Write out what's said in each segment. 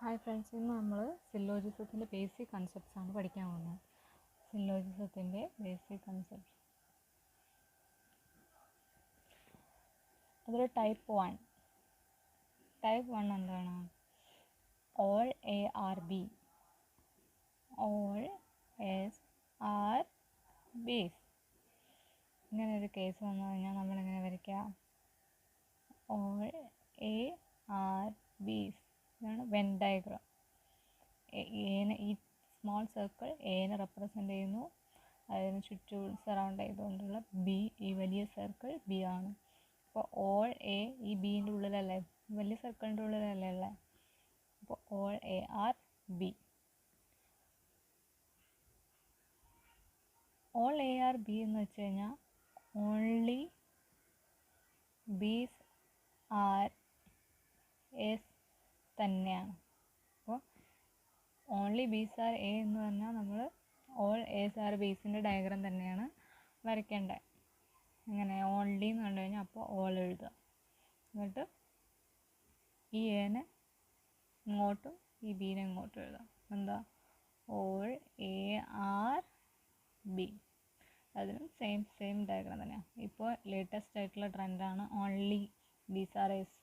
Hi friends, ഇന്ന് നമ്മൾ സില്ലോജിസത്തിൻ്റെ basic concepts ആണ് പഠിക്കാൻ പോകുന്നത്. സില്ലോജിസത്തിൻ്റെ ബേസിക് കൺസെപ്റ്റ്സ് അതിൽ ടൈപ്പ് വൺ എന്താണ്? All A are B. All S are Bs. ഇങ്ങനെ ഒരു കേസ് വന്നു കഴിഞ്ഞാൽ നമ്മളെങ്ങനെ വരയ്ക്കാം? All A are Bs. ഇതാണ് വെൻ ഡയഗ്രാം. എനെ ഈ സ്മോൾ സർക്കിൾ എനെ റെപ്രസെൻ്റ് ചെയ്യുന്നു, അതിന് ചുറ്റും സറൗണ്ട് ചെയ്തുകൊണ്ടുള്ള ബി, ഈ വലിയ സർക്കിൾ ബി ആണ്. അപ്പോൾ ഓൾ എ ഈ ബീൻ്റെ ഉള്ളിലല്ലേ, വലിയ സർക്കിളിൻ്റെ ഉള്ളിലല്ലേ ഉള്ളത്. അപ്പോൾ all A are B. All A are B എന്ന് വെച്ച് കഴിഞ്ഞാൽ ഓൺലി ബീസ് ആർ എസ് തന്നെയാണ്. അപ്പോൾ ഓൺലി ബീസ് ആർ എ എന്ന് പറഞ്ഞാൽ നമ്മൾ ഓൾ എസ് ആർ ബീസിൻ്റെ ഡയഗ്രാം തന്നെയാണ് വരയ്ക്കേണ്ടത്. ഇങ്ങനെ ഓൺലി എന്ന് കണ്ടു കഴിഞ്ഞാൽ അപ്പോൾ ഓൾ എഴുതുക, എന്നിട്ട് ഈ എനെ ഇങ്ങോട്ടും ഈ ബീനെ ഇങ്ങോട്ടും എഴുതാം. എന്താ? All A are B. അതിനും സെയിം ഡയഗ്രാം തന്നെയാണ്. ഇപ്പോൾ ലേറ്റസ്റ്റ് ആയിട്ടുള്ള ട്രെൻഡാണ് ഓൺലി ബീസ് ആർ എസ്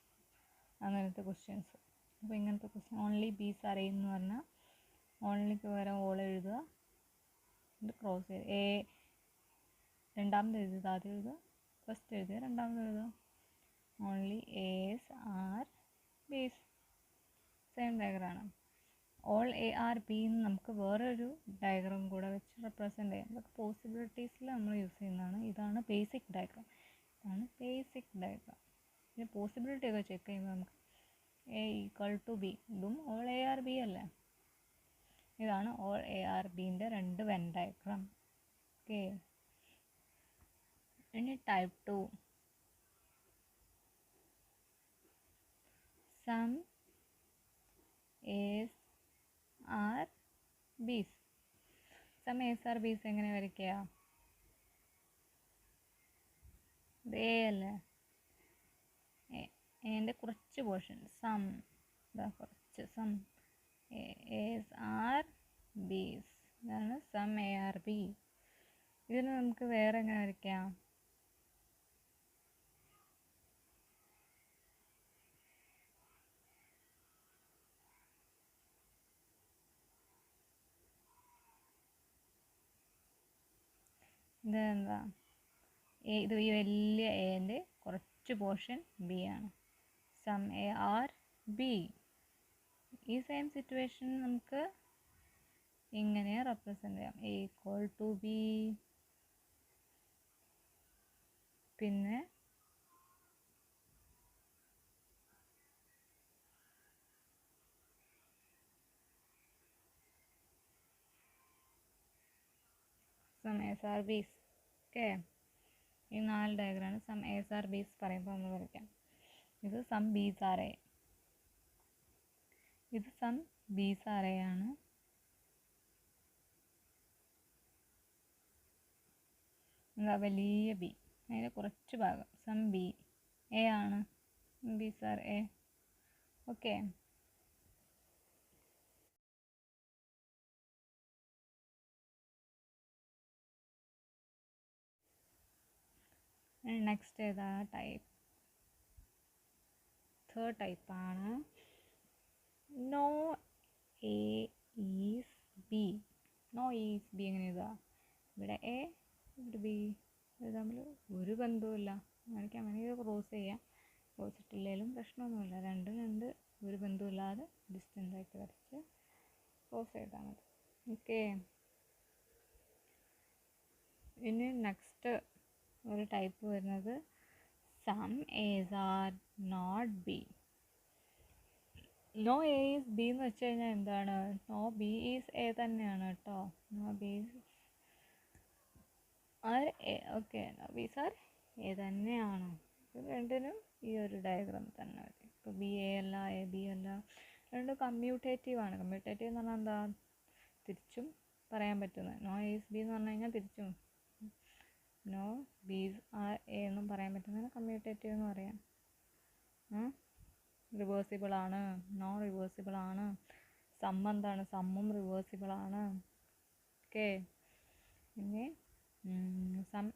അങ്ങനത്തെ ക്വസ്റ്റ്യൻസ്. അപ്പോൾ ഇങ്ങനത്തെ question only B's are A എന്ന് പറഞ്ഞാൽ ഓൺലിക്ക് പകരം ഓൾ എഴുതുക, എന്നിട്ട് ക്രോസ് ചെയ്ത് എ രണ്ടാമത് എഴുതുക, ആദ്യം എഴുതുക, ഫസ്റ്റ് എഴുതുക, രണ്ടാമത് എഴുതുക. Only S are Bs. Same ഡയഗ്രാമാണ്. ഓൾ എ ആർ ബി എന്ന് നമുക്ക് വേറൊരു ഡയഗ്രാം കൂടെ വെച്ച് റെപ്രസെൻ്റ് ചെയ്യാം. അതൊക്കെ പോസിബിലിറ്റീസിൽ നമ്മൾ യൂസ് ചെയ്യുന്നതാണ്. ഇതാണ് ബേസിക് ഡയഗ്രാം. പിന്നെ പോസിബിലിറ്റി ഒക്കെ ചെക്ക് ചെയ്യുമ്പോൾ നമുക്ക് എ ഈക്വൽ ടു ബി, ഇതും ഓൾ എ ആർ ബി അല്ലേ. ഇതാണ് ഓൾ എ ആർ ബീൻ്റെ രണ്ട് വെൻ ഡയഗ്രാം. ഓക്കെ, ഇനി type 2. Some A's are Bs. Some A's are ബീസ് എങ്ങനെ വരയ്ക്കുക? ഇത് എ അല്ലേ, എൻ്റെ കുറച്ച് പോർഷൻ സം, കുറച്ച് സം എസ് ആർ ബീസ്. ഇതാണ് സം എ ആർ ബി. ഇതിന് നമുക്ക് വേറെ എങ്ങനെ വരയ്ക്കാം? ഇതെന്താ? ഇത് ഈ വലിയ എൻ്റെ കുറച്ച് പോർഷൻ ബി ആണ്. Some A are B. ഈ സെയിം സിറ്റുവേഷൻ നമുക്ക് ഇങ്ങനെ റെപ്രസെൻ്റ് ചെയ്യാം. എ ഈക്വൽ ടു ബി, പിന്നെ some A's are B's. Okay, ഈ 4 ഡയഗ്രാമാണ് സം എസ് ആർ ബീസ് പറയുമ്പോൾ നമ്മൾ വരയ്ക്കാം. ഇത് സം ബീസ് ആർ എ. ഇത് സം ബീസ് ആർ എ ആണ്. എന്താ? വലിയ ബി, അതിൻ്റെ കുറച്ച് ഭാഗം സം ബി എ ആണ്. B's are A. Okay, next ഏതാ ടൈപ്പ്? തേർഡ് ടൈപ്പാണ് no A is B. No A is B എങ്ങനെ എഴുതുക? ഇവിടെ എ, ഇവിടെ ബി, ഇത് തമ്മിൽ ഒരു ബന്ധവുമില്ല. കാണിക്കാൻ വേണമെങ്കിൽ ക്രോസ് ചെയ്യാം, ക്രോസ് ഇട്ടില്ലെങ്കിലും പ്രശ്നമൊന്നുമില്ല. രണ്ട് ഒരു ബന്ധവുമില്ലാതെ ഡിസ്റ്റൻ്റ് ആയിട്ട് വരച്ച് ക്രോസ് ചെയ്താൽ മതി. ഓക്കെ, ഇനി നെക്സ്റ്റ് ഒരു ടൈപ്പ് വരുന്നത് some A's are not B. No A is B എന്ന് വെച്ച് കഴിഞ്ഞാൽ എന്താണ്? നോ ബി ഈസ് എ തന്നെയാണ് കേട്ടോ. No B are A. Okay, no B's are A തന്നെയാണ്. ഇത് രണ്ടിനും ഈ ഒരു ഡയഗ്രാം തന്നെ മതി. ഇപ്പോൾ ബി എ അല്ല, എ ബി അല്ല, രണ്ടും കമ്മ്യൂട്ടേറ്റീവ് ആണ്. കമ്മ്യൂട്ടേറ്റീവ് എന്ന് പറഞ്ഞാൽ എന്താ? തിരിച്ചും പറയാൻ പറ്റുന്നത്. നോ ഈസ് ബി എന്ന് പറഞ്ഞു കഴിഞ്ഞാൽ തിരിച്ചും നോ ബീസ് ആർ എ എന്നും പറയാൻ പറ്റുന്നതിന് കമ്മ്യൂട്ടേറ്റീവ് എന്ന് പറയാം. റിവേഴ്സിബിൾ ആണ്, നോൺ റിവേഴ്സിബിൾ ആണ്. സം എന്താണ്? സമ്മും റിവേഴ്സിബിൾ ആണ്. ഓക്കെ. ഇനി some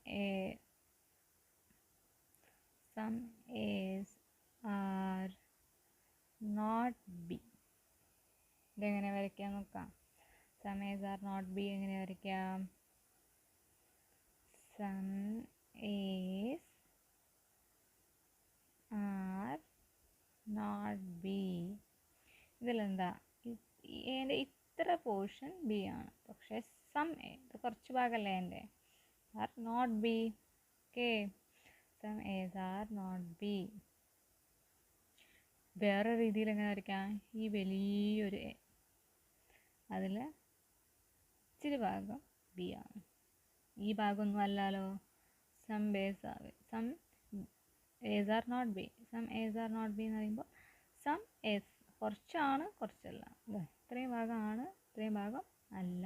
A's are not B. ഇതെങ്ങനെ വരയ്ക്കാൻ നോക്കാം. Some A's are not B എങ്ങനെ വരയ്ക്കാം? Some A's are not B. ഇതിലെന്താ? എൻ്റെ ഇത്ര പോർഷൻ ബി ആണ്, പക്ഷേ സം എ ഇത് കുറച്ച് ഭാഗമല്ലേ എൻ്റെ, are not B. Okay. Some A's are not B. വേറെ രീതിയിൽ എങ്ങനെ വരയ്ക്കാം? ഈ വലിയൊരു എ, അതിൽ ഇച്ചിരി ഭാഗം ബി ആണ്, ഈ ഭാഗമൊന്നും അല്ലല്ലോ. Some A's are not B. Some A's are not B എന്ന് പറയുമ്പോൾ സം എസ് കുറച്ചാണ്, കുറച്ചല്ല. ഇത്രയും ഭാഗമാണ്, ഇത്രയും ഭാഗം അല്ല.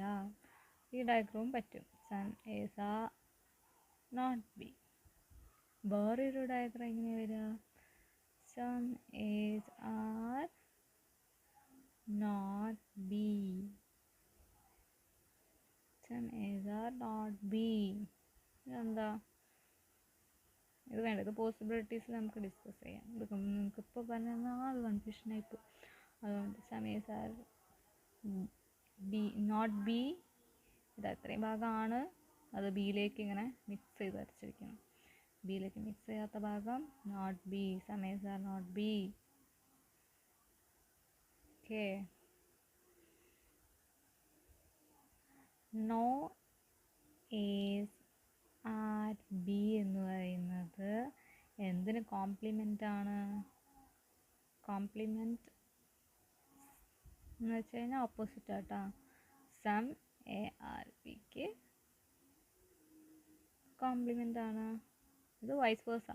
ഈ ഡയഗ്രാം പറ്റും. Some A's are not B. വേറൊരു ഡയഗ്രാം എങ്ങനെ വരിക? Some A's are not B. Some A's are not B. ഇതെന്താ? ഇത് വേണ്ട, ഇത് പോസിബിലിറ്റീസ് നമുക്ക് ഡിസ്കസ് ചെയ്യാം. ഇത് നമുക്കിപ്പോൾ പറഞ്ഞാൽ അത് കൺഫ്യൂഷനായിപ്പോൾ. അതുകൊണ്ട് some A's are B not B. ഇത് അത്രയും ഭാഗമാണ്, അത് ബിയിലേക്ക് ഇങ്ങനെ മിക്സ് ചെയ്ത് വരച്ചിരിക്കണം. ബിയിലേക്ക് മിക്സ് ചെയ്യാത്ത ഭാഗം not B. Some A's are not B. Okay. No A's are B എന്ന് പറയുന്നത് എന്തിന് കോംപ്ലിമെൻ്റ് ആണ്? കോംപ്ലിമെൻ്റ് എന്ന് വെച്ച് കഴിഞ്ഞാൽ ഓപ്പോസിറ്റ് ആട്ടാ. സം എ ആർ ബിക്ക് കോംപ്ലിമെൻ്റ് ആണ്. ഇത് വൈസ് വേഴ്സ,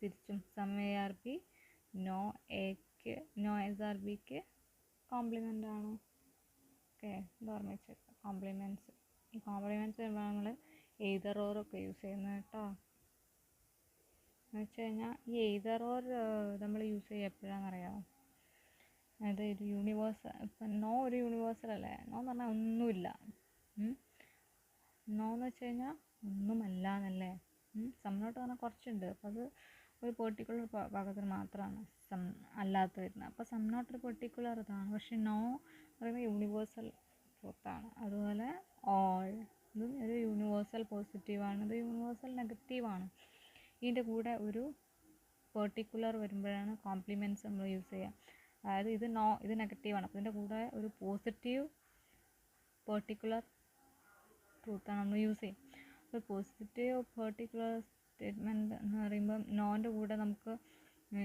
തിരിച്ചും. Some A are B no A's are ബിക്ക് കോംപ്ലിമെൻ്റ് ആണ്. ഓക്കെ. ഇത് ഓർമ്മിച്ച് വെക്കുക. കോംപ്ലിമെൻറ്റ്സ്, ഈ കോംപ്ലിമെൻറ്റ്സ് വരുമ്പോൾ നമ്മൾ എയ്തർ ഓർ ഒക്കെ യൂസ് ചെയ്യുന്നത് കേട്ടോ. എന്ന് വെച്ച് കഴിഞ്ഞാൽ ഈ എയ്തർ ഓർ നമ്മൾ യൂസ് ചെയ്യുക എപ്പോഴാണെന്നറിയാമോ? അതായത് ഒരു യൂണിവേഴ്സൽ, ഇപ്പം നോ ഒരു യൂണിവേഴ്സൽ അല്ലേ. നോ എന്ന് പറഞ്ഞാൽ ഒന്നുമില്ല. നോ എന്ന് വെച്ച് കഴിഞ്ഞാൽ ഒന്നുമല്ല എന്നല്ലേ. സം നോട്ട് പറഞ്ഞാൽ കുറച്ചുണ്ട്, അപ്പോൾ അത് ഒരു പെർട്ടിക്കുലർ ഭാഗത്തിന് മാത്രമാണ് സം അല്ലാത്ത വരുന്നത്. അപ്പോൾ സം നോട്ട് ഒരു പെർട്ടിക്കുലർ ഇതാണ്. പക്ഷെ നോ പറയുന്നത് യൂണിവേഴ്സൽ ട്രൂത്താണ്. അതുപോലെ ഓൾ ഇതും ഒരു യൂണിവേഴ്സൽ പോസിറ്റീവാണ്, ഇത് യൂണിവേഴ്സൽ നെഗറ്റീവാണ്. ഇതിൻ്റെ കൂടെ ഒരു പെർട്ടിക്കുലർ വരുമ്പോഴാണ് കോംപ്ലിമെൻറ്റ്സ് നമ്മൾ യൂസ് ചെയ്യുക. അതായത് ഇത് നോ, ഇത് നെഗറ്റീവാണ്, അപ്പോൾ ഇതിൻ്റെ കൂടെ ഒരു പോസിറ്റീവ് പെർട്ടിക്കുലർ ട്രൂത്താണ് നമ്മൾ യൂസ് ചെയ്യും. അപ്പോൾ പോസിറ്റീവ് പെർട്ടിക്കുലർ സ്റ്റേറ്റ്മെൻറ്റ് എന്ന് പറയുമ്പം നോൻ്റെ കൂടെ നമുക്ക്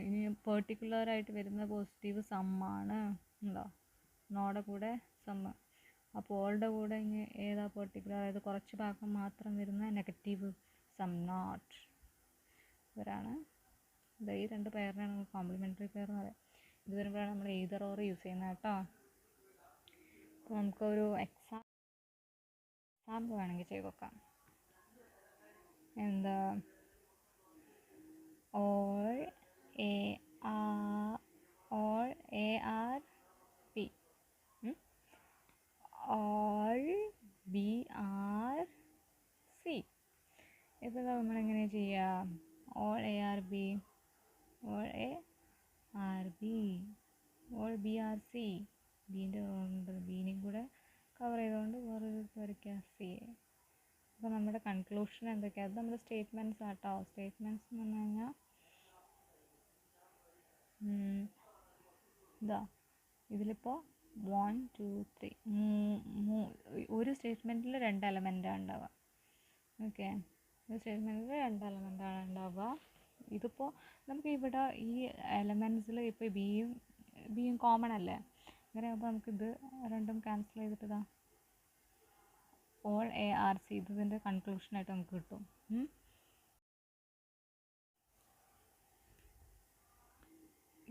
ഇനി പെർട്ടിക്കുലറായിട്ട് വരുന്ന പോസിറ്റീവ് സമ്മാണ് ഉണ്ടോ, നോയുടെ കൂടെ സമ്മ്. അപ്പോൾ ഓളുടെ കൂടെ ഇനി ഏതാ പെർട്ടിക്കുലർ, അതായത് കുറച്ച് ഭാഗം മാത്രം വരുന്ന നെഗറ്റീവ് സം നോട്ട്. ഇവരാണ് ഈ രണ്ട് പെയറിനാണ് നമ്മൾ കോംപ്ലിമെൻ്ററി പെയർ എന്ന് പറയുക. ഇത് വരുമ്പോഴാണ് നമ്മൾ എയ്തർ ഓർ യൂസ് ചെയ്യുന്നത് കേട്ടോ. അപ്പോൾ നമുക്കൊരു എക്സാമ്പിൾ വേണമെങ്കിൽ ചെയ്ത് നോക്കാം. എന്താ? All A are B, all B are C. ഇപ്പോൾ നമ്മളെങ്ങനെ ചെയ്യാം? All A are B, all A are B, all B are C. ബീൻ്റെ ബീനെയും കൂടെ കവർ ചെയ്തുകൊണ്ട് വേറൊരു വരയ്ക്കുക സി. അപ്പോൾ നമ്മുടെ കൺക്ലൂഷൻ എന്തൊക്കെയാണ്? അത് നമ്മുടെ സ്റ്റേറ്റ്മെൻറ്റ്സ് ആട്ടോ. സ്റ്റേറ്റ്മെൻറ്റ്സ് എന്ന് പറഞ്ഞു കഴിഞ്ഞാൽ ഇതാ, ഇതിലിപ്പോൾ 1 2 3 ഒരു സ്റ്റേറ്റ്മെൻറ്റിൽ 2 എലമെൻറ്റാണ് ഉണ്ടാവുക. ഓക്കെ. ഒരു സ്റ്റേറ്റ്മെൻറ്റിൽ 2 എലമെൻറ്റാണ് ഉണ്ടാവുക. ഇതിപ്പോൾ നമുക്ക് ഇവിടെ ഈ എലമെൻറ്റ്സിൽ ഇപ്പോൾ ബിയും കോമൺ അല്ലേ. അങ്ങനെ ആകുമ്പോൾ നമുക്കിത് രണ്ടും ക്യാൻസൽ ചെയ്തിട്ട് ഓൾ എ ആർ സി ഇതിൻ്റെ കൺക്ലൂഷനായിട്ട് നമുക്ക് കിട്ടും.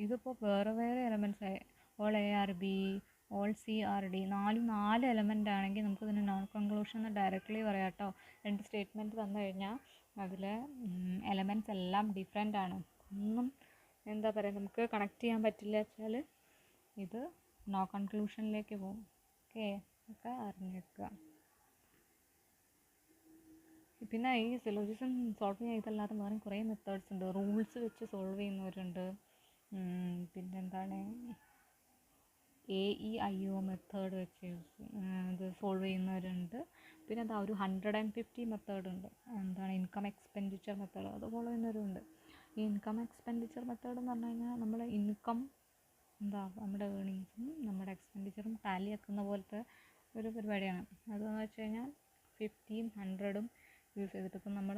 ഇതിപ്പോൾ വേറെ വേറെ എലമെൻറ്റ്സ് ആയി all A are B, all C are D, 4 element ആണെങ്കിൽ നമുക്കിതിന് നോൺ കൺക്ലൂഷൻ എന്ന് ഡയറക്റ്റ്ലി പറയാം കേട്ടോ. 2 സ്റ്റേറ്റ്മെൻറ്റ് തന്നു കഴിഞ്ഞാൽ അതിൽ എലമെൻറ്റ്സ് എല്ലാം ഡിഫറെൻ്റ് ആണ്, ഒന്നും എന്താ പറയുക, നമുക്ക് കണക്ട് ചെയ്യാൻ പറ്റില്ല വെച്ചാൽ ഇത് നോ കൺക്ലൂഷനിലേക്ക് പോകും. ഓക്കെ, ഒക്കെ അറിഞ്ഞേക്കുക. പിന്നെ ഈ സിലോജിസം സോൾവ് ചെയ്യാൻ ഇതല്ലാതെ വേറെ കുറേ മെത്തേഡ്സ് ഉണ്ട്. റൂൾസ് വെച്ച് സോൾവ് ചെയ്യുന്നവരുണ്ട്. പിന്നെന്താണ് AEIO മെത്തേഡ് വെച്ച് ഇത് സോൾവ് ചെയ്യുന്നവരുണ്ട്. പിന്നെ എന്താ ഒരു 150 മെത്തേഡ് ഉണ്ട്. എന്താണ് ഇൻകം എക്സ്പെൻഡിച്ചർ മെത്തേഡ്, അത് ഫോളോ ചെയ്യുന്നവരുണ്ട്. ഈ ഇൻകം എക്സ്പെൻഡിച്ചർ മെത്തേഡ് എന്ന് പറഞ്ഞു കഴിഞ്ഞാൽ നമ്മുടെ ഇൻകം എന്താ നമ്മുടെ ഏർണിങ്സും നമ്മുടെ എക്സ്പെൻഡിച്ചറും ടാലി ആക്കുന്ന പോലത്തെ ഒരു പരിപാടിയാണ്. അതെന്ന് വെച്ച് കഴിഞ്ഞാൽ 50-യും 100-ഉം യൂസ് ചെയ്തിട്ട് ഇപ്പം നമ്മൾ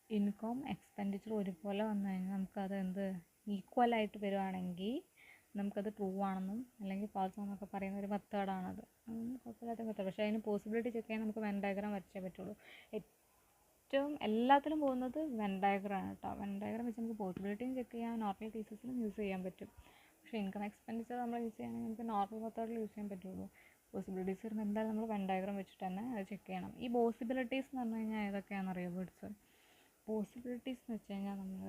ഇൻകം എക്സ്പെൻഡിച്ചർ ഒരുപോലെ വന്നു കഴിഞ്ഞാൽ നമുക്കത് ഈക്വലായിട്ട് വരുവാണെങ്കിൽ നമുക്കത് ട്രൂ ആണെന്നും അല്ലെങ്കിൽ ഫാൾസ് ആണെന്നൊക്കെ പറയുന്ന ഒരു മെത്തേഡാണത്. കുഴപ്പമില്ലാത്ത മെത്തേഡ്. പക്ഷേ അതിന് പോസിബിലിറ്റി ചെക്ക് ചെയ്യാൻ നമുക്ക് വെൻ ഡയഗ്രാം വരച്ചേ പറ്റുള്ളൂ. ഏറ്റവും എല്ലാത്തിലും പോകുന്നത് വെൻ ഡയഗ്രാം ആണ് കേട്ടോ. വെൻ ഡയഗ്രാം വെച്ച് നമുക്ക് പോസിബിലിറ്റിയും ചെക്ക് ചെയ്യാൻ നോർമൽ കേസസിലും യൂസ് ചെയ്യാൻ പറ്റും. പക്ഷേ ഇൻകം എക്സ്പെൻഡിച്ചർ നമ്മൾ യൂസ് ചെയ്യുകയാണെങ്കിൽ നമുക്ക് നോർമൽ മെത്തേഡിൽ യൂസ് ചെയ്യാൻ പറ്റുള്ളൂ. പോസിബിലിറ്റീസ് വരുമ്പോൾ എന്തായാലും നമ്മൾ വെൻ ഡയഗ്രാം വെച്ചിട്ട് തന്നെ അത് ചെക്ക് ചെയ്യണം. ഈ പോസിബിലിറ്റീസ് എന്ന് പറഞ്ഞു കഴിഞ്ഞാൽ ഏതൊക്കെയാണെന്ന് അറിയാം വേർഡ്സ്? പോസിബിലിറ്റീസ് എന്ന് വെച്ച് കഴിഞ്ഞാൽ നമ്മൾ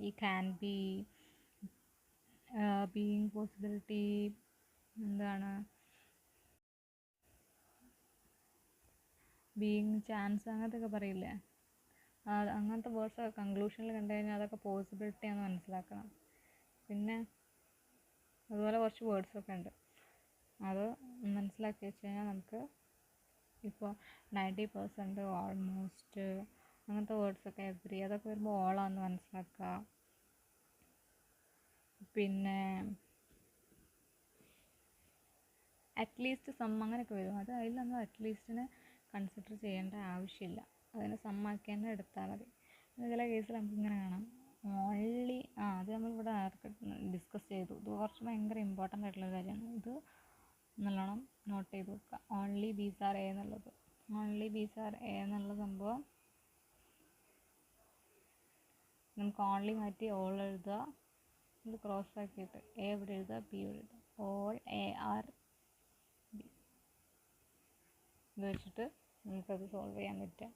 ഈ ക്യാൻ ബി, ബീയിങ് പോസിബിലിറ്റി, എന്താണ് ബീയിങ് ചാൻസ്, അങ്ങനത്തെയൊക്കെ പറയില്ലേ, അങ്ങനത്തെ വേർഡ്സൊക്കെ കൺക്ലൂഷനിൽ കണ്ടു കഴിഞ്ഞാൽ അതൊക്കെ പോസിബിലിറ്റിയാണെന്ന് മനസ്സിലാക്കണം. പിന്നെ അതുപോലെ കുറച്ച് വേർഡ്സൊക്കെ ഉണ്ട്, അത് മനസ്സിലാക്കി വെച്ച് കഴിഞ്ഞാൽ നമുക്ക് ഇപ്പോൾ 90%, ഓൾമോസ്റ്റ്, അങ്ങനത്തെ വേർഡ്സൊക്കെ എവറി, അതൊക്കെ വരുമ്പോൾ ഓളാന്ന് മനസ്സിലാക്കുക. പിന്നെ അറ്റ്ലീസ്റ്റ് സം അങ്ങനെയൊക്കെ വരും. അത് അതിൽ നമ്മൾ അറ്റ്ലീസ്റ്റിനെ കൺസിഡർ ചെയ്യേണ്ട ആവശ്യമില്ല, അതിനെ സമ്മാക്കി തന്നെ എടുത്താൽ മതി. ചില കേസിൽ നമുക്കിങ്ങനെ കാണാം ഓൺലി, അത് നമ്മളിവിടെ നേരത്തെ ഡിസ്കസ് ചെയ്തു. ഇത് കുറച്ച് ഭയങ്കര ഇമ്പോർട്ടൻ്റ് ആയിട്ടുള്ള കാര്യമാണ്. ഇത് നല്ലോണം നോട്ട് ചെയ്ത് വെക്കുക. ഓൺലി ബീസ് ആർ എ എന്നുള്ളത്, ഓൺലി ബീസ് ആർ എ എന്നുള്ള സംഭവം നമുക്ക് ഓൺലി മാറ്റി ഓൾ എഴുതുക, ഇത് ക്രോസ് ആക്കിയിട്ട് എ ഇവിടെ എഴുതുക, ബി ഇവിടെ എഴുതുക, ഓൾ AR B, ഇത് വെച്ചിട്ട് നമുക്കത് സോൾവ് ചെയ്യാൻ പറ്റുക.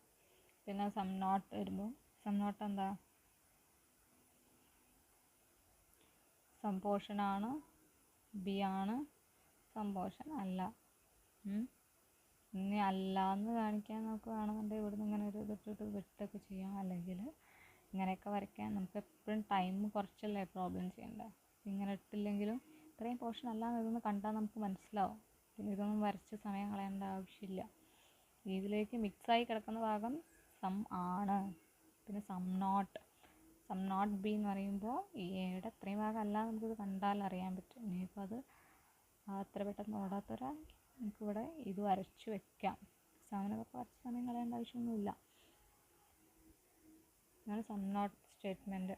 പിന്നെ സം നോട്ട് വരുമ്പോൾ, സം നോട്ട് എന്താ, സം പോർഷൻ ആണ്, ബി ആണ്, സം പോർഷൻ അല്ല. ഇനി അല്ല എന്ന് കാണിക്കാൻ നമുക്ക് വേണമെന്നുണ്ടെങ്കിൽ ഇവിടുന്ന് ഇങ്ങനെ ഒരു ഇതിട്ടിട്ട് വിട്ടൊക്കെ ചെയ്യാം, അല്ലെങ്കിൽ ഇങ്ങനെയൊക്കെ വരയ്ക്കാൻ. നമുക്ക് എപ്പോഴും ടൈം കുറച്ചല്ലേ പ്രോബ്ലം ചെയ്യേണ്ടത്. ഇങ്ങനെ ഇട്ടില്ലെങ്കിലും ഇത്രയും പോർഷൻ അല്ല എന്നതൊന്ന് കണ്ടാൽ നമുക്ക് മനസ്സിലാവും. പിന്നെ ഇതൊന്നും വരച്ച് സമയം കളയേണ്ട ആവശ്യമില്ല. ഇതിലേക്ക് മിക്സായി കിടക്കുന്ന ഭാഗം സം ആണ്. പിന്നെ സം നോട്ട് ബി എന്ന് പറയുമ്പോൾ ഈ എയുടെ അത്രയും ഭാഗം അല്ല നമുക്കിത് കണ്ടാൽ അറിയാൻ പറ്റും. ഇനിയിപ്പോൾ അത് അത്ര പെട്ടെന്ന് ഓടാത്തവരാ നമുക്കിവിടെ ഇത് വരച്ച് വെക്കാം. എക്സാമിനൊക്കെ വരച്ച് സമയം കളയേണ്ട ആവശ്യമൊന്നുമില്ല. അതാണ് സം നോട്ട് സ്റ്റേറ്റ്മെൻറ്റ്.